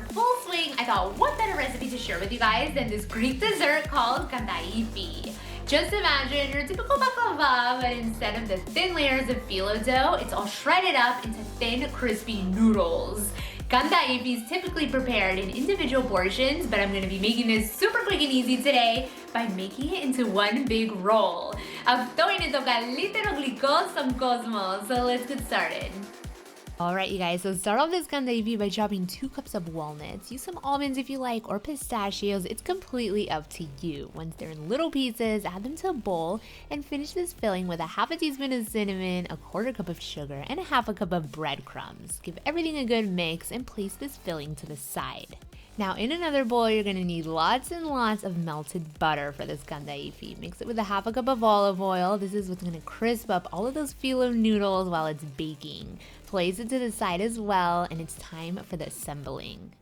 on full swing, I thought what better recipe to share with you guys than this Greek dessert called Kandaifi. Just imagine your typical baklava, but instead of the thin layers of phyllo dough, it's all shredded up into thin, crispy noodles. Kandaifi is typically prepared in individual portions, but I'm gonna be making this super quick and easy today by making it into one big roll. Αυτό είναι το καλύτερο γλυκό στον κόσμο, so let's get started. Alright you guys, so start off this Kandaifi by chopping 2 cups of walnuts. Use some almonds if you like, or pistachios, it's completely up to you. Once they're in little pieces, add them to a bowl and finish this filling with a half a teaspoon of cinnamon, a 1/4 cup of sugar, and a half a cup of breadcrumbs. Give everything a good mix and place this filling to the side. Now in another bowl, you're going to need lots and lots of melted butter for this Kandaifi. Mix it with a half a cup of olive oil. This is what's going to crisp up all of those phyllo noodles while it's baking. Place it to the side as well, and it's time for the assembling.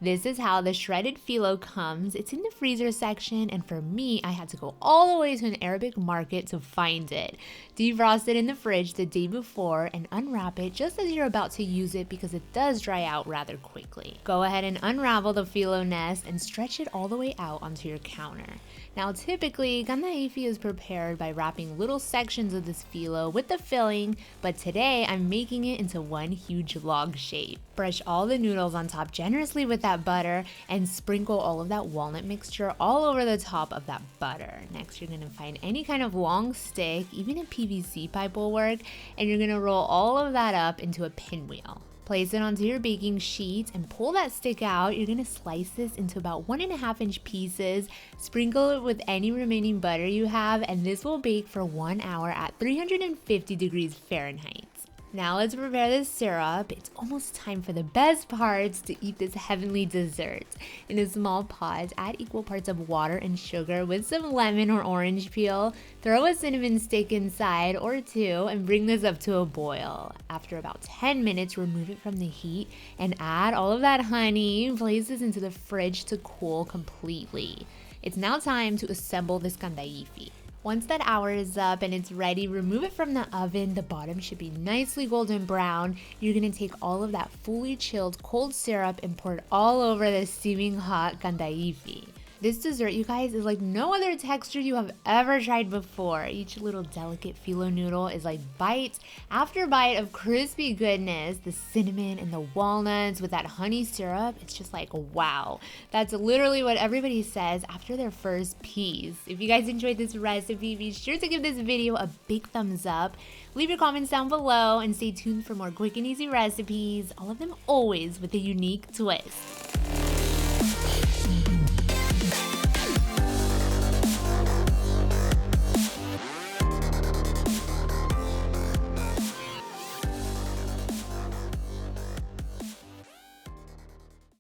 This is how the shredded phyllo comes. It's in the freezer section, and for me, I had to go all the way to an Arabic market to find it. Defrost it in the fridge the day before and unwrap it just as you're about to use it because it does dry out rather quickly. Go ahead and unravel the phyllo nest and stretch it all the way out onto your counter. Now typically, Kandaifi is prepared by wrapping little sections of this phyllo with the filling, but today I'm making it into one huge log shape. Brush all the noodles on top generously with that butter and sprinkle all of that walnut mixture all over the top of that butter. Next, you're gonna find any kind of long stick, even a PVC pipe will work, and you're gonna roll all of that up into a pinwheel. Place it onto your baking sheet and pull that stick out. You're gonna slice this into about 1.5 inch pieces, sprinkle it with any remaining butter you have, and this will bake for 1 hour at 350 degrees Fahrenheit. Now let's prepare this syrup. It's almost time for the best parts to eat this heavenly dessert. In a small pot, add equal parts of water and sugar with some lemon or orange peel. Throw a cinnamon stick inside or 2 and bring this up to a boil. After about 10 minutes, remove it from the heat and add all of that honey. Place this into the fridge to cool completely. It's now time to assemble this Kandaifi. Once that hour is up and it's ready, remove it from the oven. The bottom should be nicely golden brown. You're gonna take all of that fully chilled cold syrup and pour it all over the steaming hot Kandaifi. This dessert, you guys, is like no other texture you have ever tried before. Each little delicate phyllo noodle is like bite after bite of crispy goodness. The cinnamon and the walnuts with that honey syrup, it's just like, wow. That's literally what everybody says after their first piece. If you guys enjoyed this recipe, be sure to give this video a big thumbs up. Leave your comments down below and stay tuned for more quick and easy recipes, all of them always with a unique twist.